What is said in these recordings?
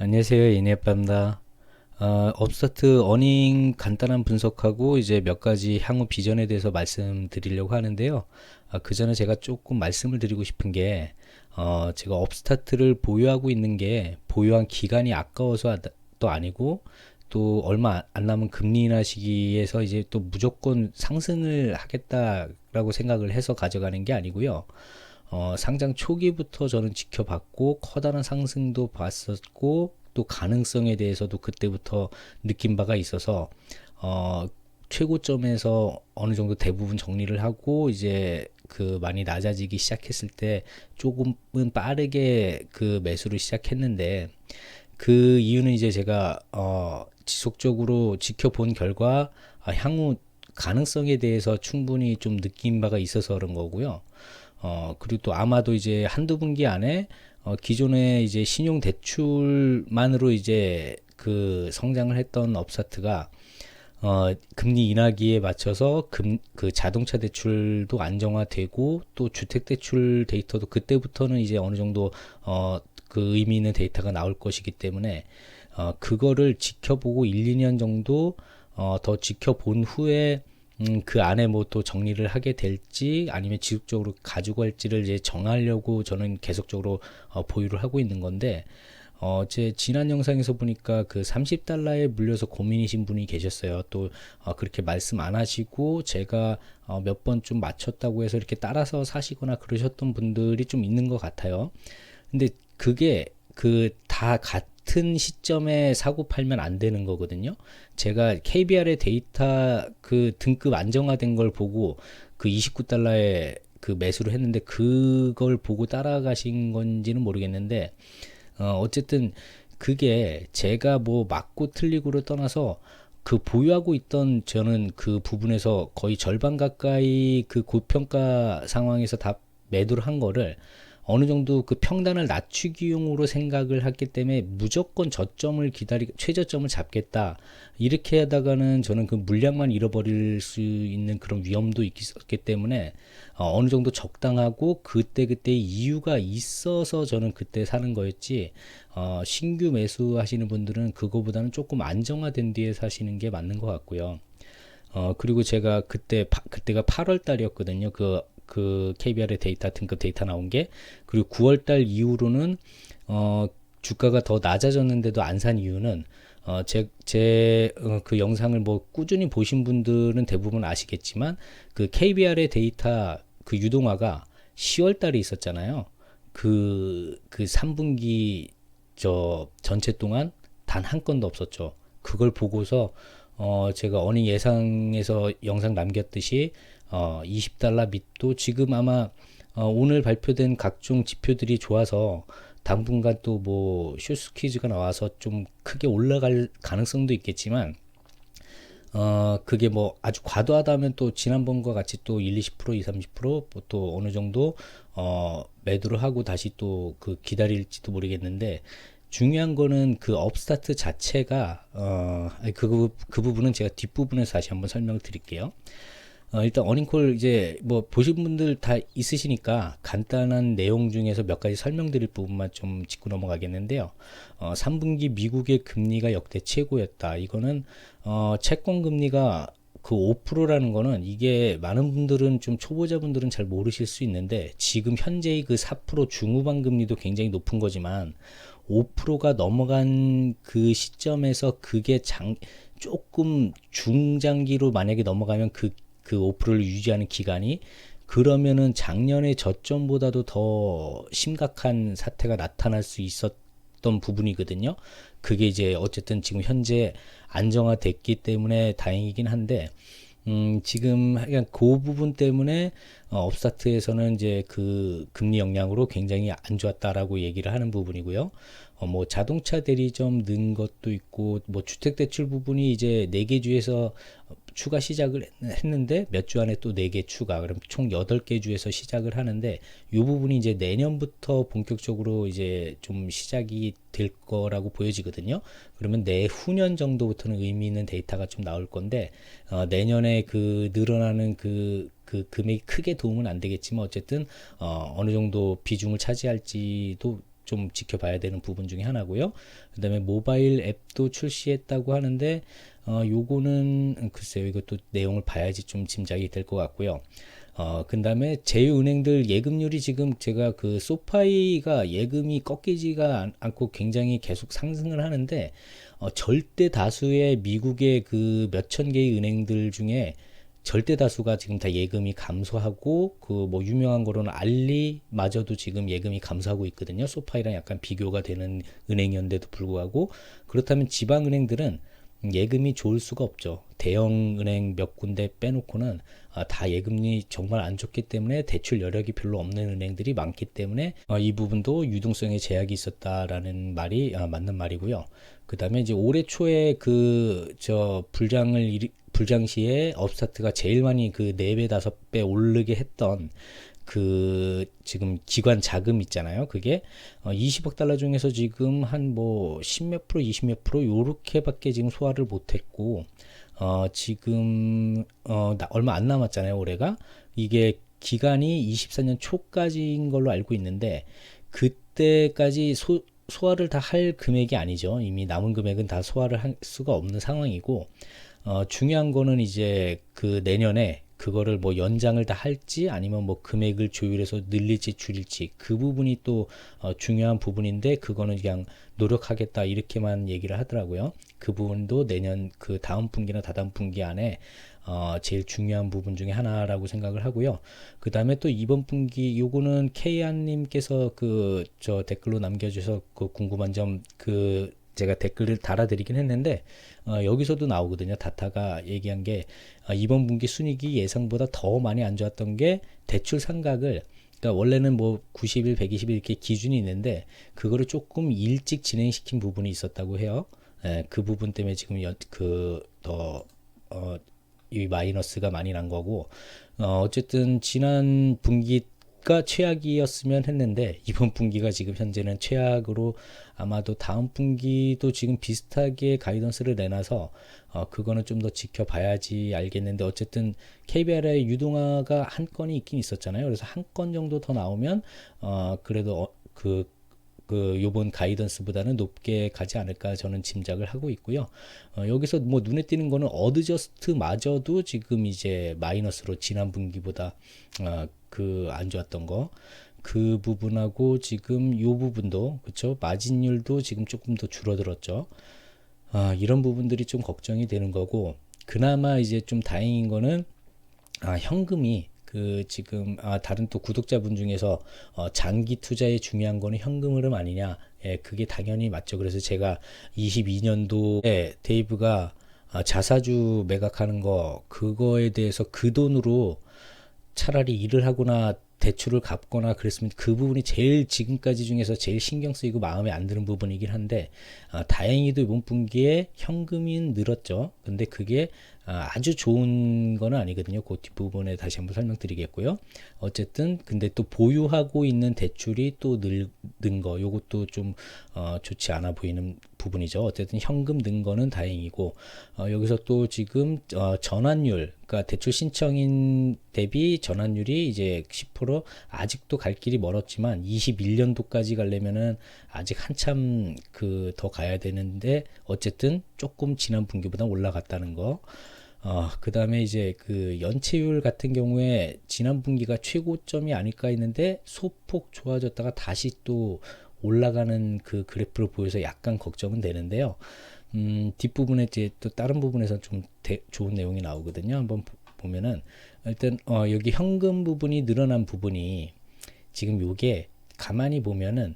안녕하세요. 이니아빠입니다. 업스타트 어닝 간단한 분석하고 이제 몇 가지 향후 비전에 대해서 말씀드리려고 하는데요. 그 전에 제가 조금 말씀을 드리고 싶은 게, 제가 업스타트를 보유하고 있는 게 보유한 기간이 아까워서 또 아니고, 또 얼마 안 남은 금리 인하 시기에서 이제 또 무조건 상승을 하겠다라고 생각을 해서 가져가는 게 아니고요. 상장 초기부터 저는 지켜봤고 커다란 상승도 봤었고 또 가능성에 대해서도 그때부터 느낀 바가 있어서 어, 최고점에서 어느 정도 대부분 정리를 하고 이제 그 많이 낮아지기 시작했을 때 조금은 빠르게 그 매수를 시작했는데 그 이유는 이제 제가 지속적으로 지켜본 결과 향후 가능성에 대해서 충분히 좀 느낀 바가 있어서 그런 거고요. 그리고 또 아마도 이제 한두 분기 안에 기존에 이제 신용 대출만으로 이제 그 성장을 했던 업사트가 금리 인하기에 맞춰서 그 자동차 대출도 안정화되고 또 주택 대출 데이터도 그때부터는 이제 어느 정도 그 의미 있는 데이터가 나올 것이기 때문에 그거를 지켜보고 1, 2년 정도 더 지켜본 후에 그 안에 뭐 또 정리를 하게 될지 아니면 지속적으로 가지고 갈지를 이제 정하려고 저는 계속적으로 보유를 하고 있는 건데 제 지난 영상에서 보니까 그 30달러에 물려서 고민이신 분이 계셨어요. 또 그렇게 말씀 안 하시고 제가 몇 번 좀 맞췄다고 해서 이렇게 따라서 사시거나 그러셨던 분들이 좀 있는 것 같아요. 근데 그게 그 다 같은 시점에 사고 팔면 안 되는 거거든요. 제가 KBR의 데이터 그 등급 안정화된 걸 보고 그 29달러에 그 매수를 했는데 그걸 보고 따라가신 건지는 모르겠는데 어쨌든 그게 제가 뭐 맞고 틀리고를 떠나서 그 보유하고 있던 저는 그 부분에서 거의 절반 가까이 그 고평가 상황에서 다 매도를 한 거를 어느 정도 그 평단을 낮추기용으로 생각을 했기 때문에 무조건 저점을 최저점을 잡겠다. 이렇게 하다가는 저는 그 물량만 잃어버릴 수 있는 그런 위험도 있기 때문에 어느 정도 적당하고 그때그때 이유가 있어서 저는 그때 사는 거였지, 신규 매수하시는 분들은 그거보다는 조금 안정화된 뒤에 사시는 게 맞는 것 같고요. 그리고 제가 그때가 8월 달이었거든요. 그 KBR의 데이터, 등급 데이터 나온 게. 그리고 9월 달 이후로는, 주가가 더 낮아졌는데도 안 산 이유는, 그 영상을 뭐 꾸준히 보신 분들은 대부분 아시겠지만, 그 KBR의 데이터 그 유동화가 10월 달에 있었잖아요. 그 3분기 전체 동안 단 한 건도 없었죠. 그걸 보고서 제가 어닝 예상에서 영상 남겼듯이 20달러 밑도 지금 아마 오늘 발표된 각종 지표들이 좋아서 당분간 또 뭐 슈스퀴즈가 나와서 좀 크게 올라갈 가능성도 있겠지만 그게 뭐 아주 과도하다면 또 지난번과 같이 또 1, 20%, 2, 30%또 어느 정도 매도를 하고 다시 또 그 기다릴지도 모르겠는데 중요한 거는 그 업스타트 자체가 그 부분은 제가 뒷부분에서 다시 한번 설명을 드릴게요. 일단 어닝콜 이제 뭐 보신 분들 다 있으시니까 간단한 내용 중에서 몇 가지 설명드릴 부분만 좀 짚고 넘어가겠는데요. 3분기 미국의 금리가 역대 최고였다. 이거는 채권 금리가 그 5%라는 거는 이게 많은 분들은 좀 초보자분들은 잘 모르실 수 있는데 지금 현재의 그 4% 중후반 금리도 굉장히 높은 거지만 5%가 넘어간 그 시점에서 그게 조금 중장기로 만약에 넘어가면 그 5%를 유지하는 기간이 그러면은 작년의 저점보다도 더 심각한 사태가 나타날 수 있었던 부분이거든요. 그게 이제 어쨌든 지금 현재 안정화됐기 때문에 다행이긴 한데 지금 그냥 그 부분 때문에 업스타트에서는 이제 그 금리 영향으로 굉장히 안 좋았다라고 얘기를 하는 부분이고요. 뭐 자동차 대리점 는 것도 있고 뭐 주택대출 부분이 이제 4개 주에서 추가 시작을 했는데 몇 주 안에 또 4개 추가, 그럼 총 8개 주에서 시작을 하는데 이 부분이 이제 내년부터 본격적으로 이제 좀 시작이 될 거라고 보여지거든요. 그러면 내후년 정도부터는 의미 있는 데이터가 좀 나올 건데 내년에 그 늘어나는 그 금액이 크게 도움은 안 되겠지만 어쨌든 어느 정도 비중을 차지할지도 좀 지켜봐야 되는 부분 중에 하나고요. 그다음에 모바일 앱도 출시했다고 하는데 요거는 글쎄요, 이것도 내용을 봐야지 좀 짐작이 될 것 같고요. 그다음에 제휴은행들 예금률이 지금 제가 그 소파이가 예금이 꺾이지가 않고 굉장히 계속 상승을 하는데 절대 다수의 미국의 그 몇천 개의 은행들 중에 절대 다수가 지금 다 예금이 감소하고 그 뭐 유명한 거로는 알리마저도 지금 예금이 감소하고 있거든요. 소파이랑 약간 비교가 되는 은행이었는데도 불구하고 그렇다면 지방 은행들은 예금이 좋을 수가 없죠. 대형 은행 몇 군데 빼놓고는 다 예금이 정말 안 좋기 때문에 대출 여력이 별로 없는 은행들이 많기 때문에 이 부분도 유동성에 제약이 있었다라는 말이 맞는 말이고요. 그 다음에 이제 올해 초에 그 저 불장 시에 업스타트가 제일 많이 그 4배, 5배 오르게 했던 그 지금 기관 자금 있잖아요. 그게 20억 달러 중에서 지금 한 뭐 10몇 프로, 20몇 프로 요렇게밖에 지금 소화를 못했고 지금 얼마 안 남았잖아요. 올해가 이게 기간이 24년 초까지인 걸로 알고 있는데 그때까지 소화를 다 할 금액이 아니죠. 이미 남은 금액은 다 소화를 할 수가 없는 상황이고 중요한 거는 이제 그 내년에 그거를 뭐 연장을 다 할지 아니면 뭐 금액을 조율해서 늘릴지 줄일지 그 부분이 또 중요한 부분인데 그거는 그냥 노력하겠다 이렇게만 얘기를 하더라고요. 그 부분도 내년 그 다음 분기나 다다음 분기 안에 제일 중요한 부분 중에 하나라고 생각을 하고요. 그 다음에 또 이번 분기 요거는 케이안님께서 그 저 댓글로 남겨주셔서 그 궁금한 점 그 제가 댓글을 달아드리긴 했는데 여기서도 나오거든요. 다타가 얘기한 게 이번 분기 순이익이 예상보다 더 많이 안 좋았던 게 대출 상각을 그러니까 원래는 뭐 90일, 120일 이렇게 기준이 있는데 그거를 조금 일찍 진행시킨 부분이 있었다고 해요. 그 부분 때문에 지금 이 마이너스가 많이 난 거고 어쨌든 지난 분기가 최악이었으면 했는데 이번 분기가 지금 현재는 최악으로 아마도 다음 분기도 지금 비슷하게 가이던스를 내놔서 그거는 좀 더 지켜봐야지 알겠는데 어쨌든 KBR의 유동화가 한 건이 있긴 있었잖아요. 그래서 한 건 정도 더 나오면 그래도 요번 가이던스보다는 높게 가지 않을까 저는 짐작을 하고 있고요. 여기서 뭐 눈에 띄는 거는 어드저스트마저도 지금 이제 마이너스로 지난 분기보다 그 안 좋았던 거 그 부분하고 지금 요 부분도 그쵸 마진율도 지금 조금 더 줄어들었죠. 이런 부분들이 좀 걱정이 되는 거고 그나마 이제 좀 다행인 거는 현금이 그 지금 다른 또 구독자분 중에서 장기 투자에 중요한 거는 현금 흐름 아니냐? 예, 그게 당연히 맞죠. 그래서 제가 22년도에 데이브가 자사주 매각하는 거 그거에 대해서 그 돈으로 차라리 일을 하거나 대출을 갚거나 그랬으면 그 부분이 제일 지금까지 중에서 제일 신경 쓰이고 마음에 안 드는 부분이긴 한데 다행히도 이번 분기에 현금이 늘었죠. 근데 그게 아주 좋은 건 아니거든요. 그 뒷부분에 다시 한번 설명드리겠고요. 어쨌든 근데 또 보유하고 있는 대출이 또 는 거 요것도 좀 좋지 않아 보이는 부분이죠. 어쨌든 현금 는 거는 다행이고 여기서 또 지금 전환율 그러니까 대출 신청인 대비 전환율이 이제 10% 아직도 갈 길이 멀었지만 21년도까지 가려면은 아직 한참 그 더 가야 되는데 어쨌든 조금 지난 분기보다 올라갔다는 거. 그 다음에 이제 그 연체율 같은 경우에 지난 분기가 최고점이 아닐까 했는데 소폭 좋아졌다가 다시 또 올라가는 그 그래프를 보여서 약간 걱정은 되는데요. 뒷부분에 이제 또 다른 부분에서 좀 좋은 내용이 나오거든요. 한번 보면은 일단 여기 현금 부분이 늘어난 부분이 지금 요게 가만히 보면은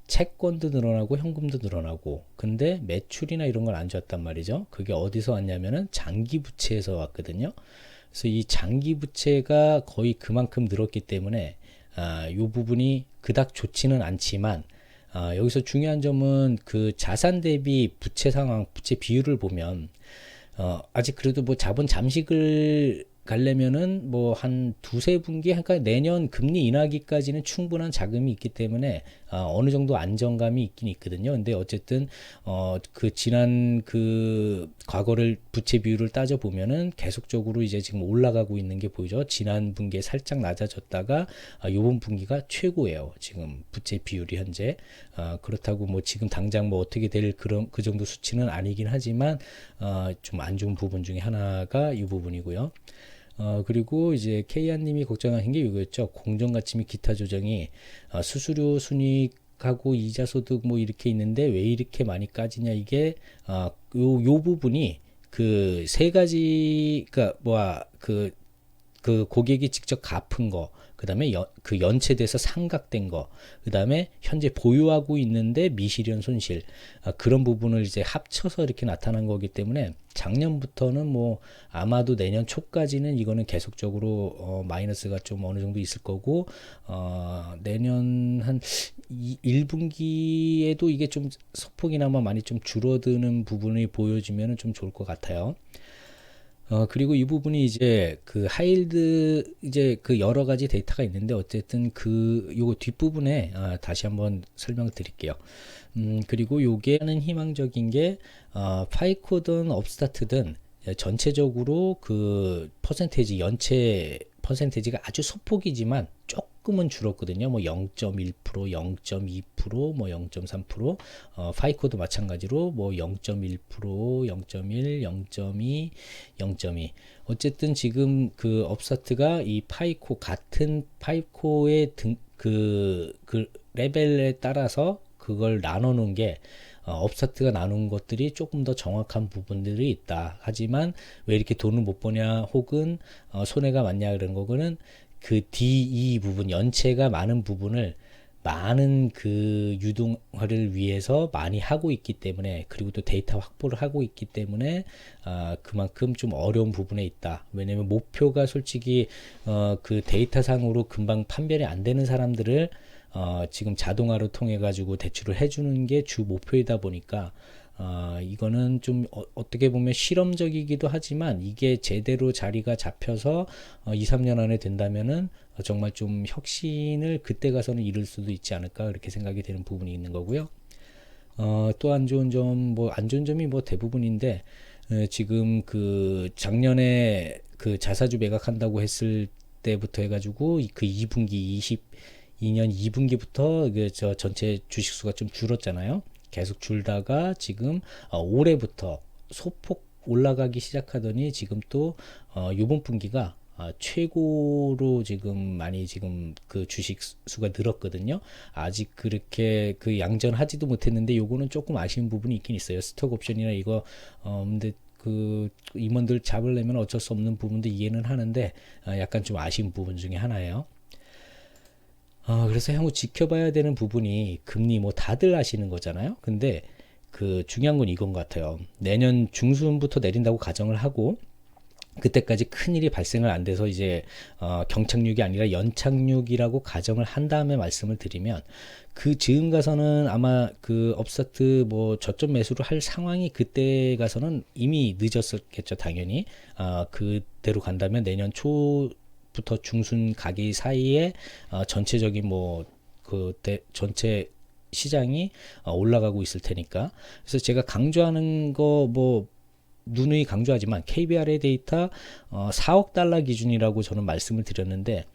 채권도 늘어나고 현금도 늘어나고 근데 매출이나 이런 건 안 좋았단 말이죠. 그게 어디서 왔냐면은 장기 부채에서 왔거든요. 그래서 이 장기 부채가 거의 그만큼 늘었기 때문에 요 부분이 그닥 좋지는 않지만 여기서 중요한 점은 그 자산 대비 부채 상황, 부채 비율을 보면 아직 그래도 뭐 자본 잠식을 가려면은 뭐 한 두세 분기 그러니까 내년 금리 인하기까지는 충분한 자금이 있기 때문에 어느 정도 안정감이 있긴 있거든요. 근데 어쨌든 그 지난 그 과거를 부채 비율을 따져 보면은 계속적으로 이제 지금 올라가고 있는 게 보이죠. 지난 분기에 살짝 낮아졌다가 요번 분기가 최고예요. 지금 부채 비율이 현재. 그렇다고 뭐 지금 당장 뭐 어떻게 될 그런 그 정도 수치는 아니긴 하지만 좀 안 좋은 부분 중에 하나가 이 부분이고요. 그리고 이제 케이아님이 걱정하신 게 이거였죠. 공정가치 및 기타 조정이 수수료 순이익하고 이자 소득 뭐 이렇게 있는데 왜 이렇게 많이 까지냐, 이게 요 부분이 그 세 가지, 그니까 뭐야, 그 고객이 직접 갚은 거, 그 다음에 그 연체돼서 상각된 거, 그 다음에 현재 보유하고 있는데 미실현 손실, 그런 부분을 이제 합쳐서 이렇게 나타난 거기 때문에 작년부터는 뭐 아마도 내년 초까지는 이거는 계속적으로 마이너스가 좀 어느 정도 있을 거고, 내년 한 1분기에도 이게 좀 소폭이나마 많이 좀 줄어드는 부분이 보여지면 좀 좋을 것 같아요. 그리고 이 부분이 이제 그 하일드 이제 그 여러 가지 데이터가 있는데 어쨌든 그 요거 뒷부분에 다시 한번 설명을 드릴게요. 그리고 요게는 희망적인 게 파이코든 업스타트든 전체적으로 그 퍼센테이지 연체 퍼센테이지가 아주 소폭이지만 조금은 줄었거든요. 뭐 0.1%, 0.2%, 뭐 0.3%, 파이코도 마찬가지로 뭐 0.1%, 0.1, 0.2, 0.2. 어쨌든 지금 그 업스타트가 이 파이코 같은 파이코의 그 레벨에 따라서 그걸 나눠 놓은 게 업스타트가 나눈 것들이 조금 더 정확한 부분들이 있다. 하지만 왜 이렇게 돈을 못 버냐 혹은 손해가 많냐 그런 거는 그 DE 부분, 연체가 많은 부분을 많은 그 유동화를 위해서 많이 하고 있기 때문에, 그리고 또 데이터 확보를 하고 있기 때문에 그만큼 좀 어려운 부분에 있다. 왜냐면 목표가 솔직히 그 데이터상으로 금방 판별이 안 되는 사람들을 지금 자동화로 통해 가지고 대출을 해주는 게 주 목표이다 보니까 이거는 좀 어떻게 보면 실험적이기도 하지만 이게 제대로 자리가 잡혀서 2, 3년 안에 된다면은 정말 좀 혁신을 그때 가서는 이룰 수도 있지 않을까, 그렇게 생각이 되는 부분이 있는 거고요. 또 안 좋은 점, 뭐 안 좋은 점이 뭐 대부분인데 지금 그 작년에 그 자사주 매각한다고 했을 때부터 해가지고 그 2분기 22년 2분기부터 그 저 전체 주식 수가 좀 줄었잖아요. 계속 줄다가 지금 올해부터 소폭 올라가기 시작하더니 지금 또 이번 분기가 최고로 지금 많이 지금 그 주식 수가 늘었거든요. 아직 그렇게 그 양전하지도 못했는데 요거는 조금 아쉬운 부분이 있긴 있어요. 스톡 옵션이나 이거 근데 그 임원들 잡으려면 어쩔 수 없는 부분도 이해는 하는데 약간 좀 아쉬운 부분 중에 하나예요. 그래서 향후 지켜봐야 되는 부분이 금리 뭐 다들 아시는 거잖아요. 근데 그 중요한 건 이건 것 같아요. 내년 중순부터 내린다고 가정을 하고 그때까지 큰일이 발생을 안 돼서 이제 경착륙이 아니라 연착륙이라고 가정을 한 다음에 말씀을 드리면 그 즈음 가서는 아마 그 업스타트 뭐 저점 매수를 할 상황이 그때 가서는 이미 늦었었겠죠. 당연히 그대로 간다면 내년 초부터 중순 가기 사이에 전체적인 뭐 그 전체 시장이 올라가고 있을 테니까. 그래서 제가 강조하는 거뭐 누누이 강조하지만 KBR의 데이터 4억 달러 기준이라고 저는 말씀을 드렸는데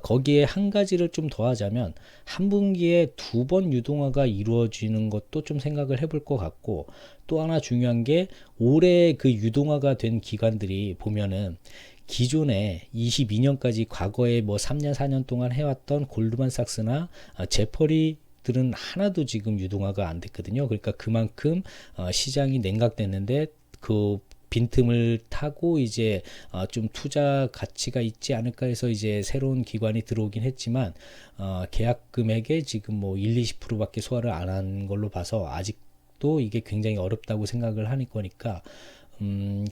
거기에 한 가지를 좀 더하자면 한 분기에 2번 유동화가 이루어지는 것도 좀 생각을 해볼 것 같고, 또 하나 중요한 게 올해 그 유동화가 된 기관들이 보면은 기존에 22년까지 과거에 뭐 3년 4년 동안 해왔던 골드만삭스나 제퍼리 들은 하나도 지금 유동화가 안 됐거든요. 그러니까 그만큼 시장이 냉각됐는데 그 빈틈을 타고 이제 좀 투자 가치가 있지 않을까 해서 이제 새로운 기관이 들어오긴 했지만 계약 금액의 지금 뭐 1, 20%밖에 소화를 안 한 걸로 봐서 아직도 이게 굉장히 어렵다고 생각을 하는 거니까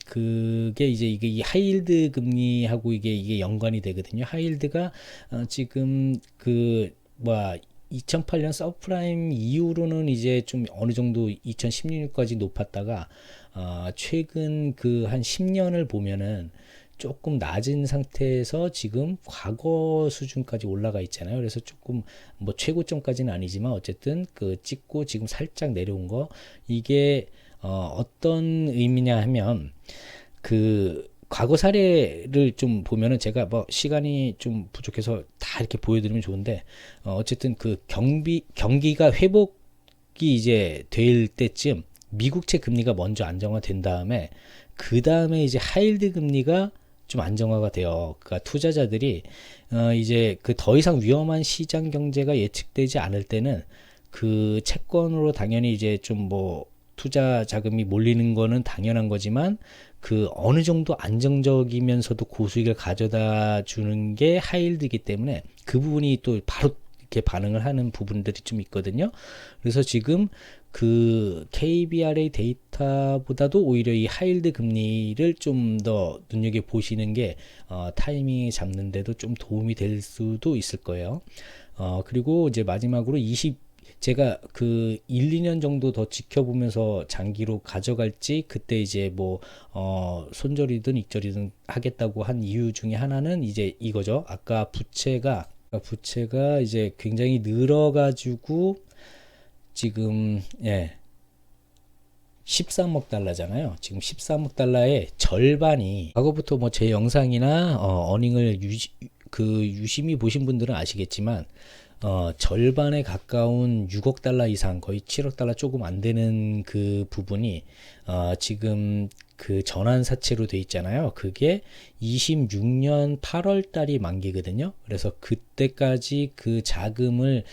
그게 이제 이게 이 하이힐드 금리하고 이게 연관이 되거든요. 하이힐드가 지금 그 뭐야 2008년 서프라임 이후로는 이제 좀 어느 정도 2016년까지 높았다가 최근 그 한 10년을 보면은 조금 낮은 상태에서 지금 과거 수준까지 올라가 있잖아요. 그래서 조금 뭐 최고점까지는 아니지만 어쨌든 그 찍고 지금 살짝 내려온 거, 이게 어떤 의미냐 하면 그 과거 사례를 좀 보면은, 제가 뭐 시간이 좀 부족해서 다 이렇게 보여드리면 좋은데, 어쨌든 그 경기가 회복이 이제 될 때쯤 미국채 금리가 먼저 안정화된 다음에, 그 다음에 이제 하이힐드 금리가 좀 안정화가 돼요. 그러니까 투자자들이 이제 그 더 이상 위험한 시장 경제가 예측되지 않을 때는 그 채권으로 당연히 이제 좀 뭐 투자 자금이 몰리는 거는 당연한 거지만, 그 어느 정도 안정적이면서도 고수익을 가져다 주는 게 하이힐드이기 때문에 그 부분이 또 바로 이렇게 반응을 하는 부분들이 좀 있거든요. 그래서 지금 그 KBRA 데이터보다도 오히려 이 하이힐드 금리를 좀 더 눈여겨 보시는 게 타이밍 잡는데도 좀 도움이 될 수도 있을 거예요. 그리고 이제 마지막으로 제가 그 1, 2년 정도 더 지켜보면서 장기로 가져갈지, 그때 이제 뭐 손절이든 익절이든 하겠다고 한 이유 중에 하나는 이제 이거죠. 아까 부채가 이제 굉장히 늘어가지고 지금 13억 달러잖아요. 지금 13억 달러의 절반이, 과거부터 뭐 제 영상이나 어닝을 유심히 보신 분들은 아시겠지만 절반에 가까운 6억 달러 이상, 거의 7억 달러 조금 안 되는 그 부분이 지금 그 전환사채로 돼 있잖아요. 그게 26년 8월 달이 만기거든요. 그래서 그때까지 그 자금을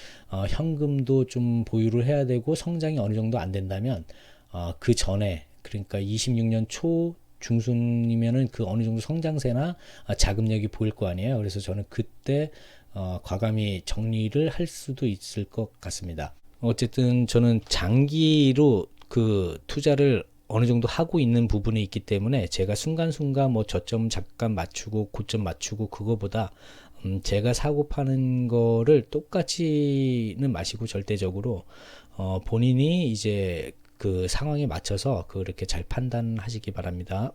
현금도 좀 보유를 해야 되고, 성장이 어느 정도 안 된다면 그 전에, 그러니까 26년 초 중순이면은 그 어느 정도 성장세나 자금력이 보일 거 아니에요. 그래서 저는 그때 과감히 정리를 할 수도 있을 것 같습니다. 어쨌든 저는 장기로 그 투자를 어느 정도 하고 있는 부분이 있기 때문에, 제가 순간순간 뭐 저점 잠깐 맞추고 고점 맞추고 그거보다 제가 사고 파는 거를 똑같이는 마시고, 절대적으로 본인이 이제 그 상황에 맞춰서 그렇게 잘 판단하시기 바랍니다.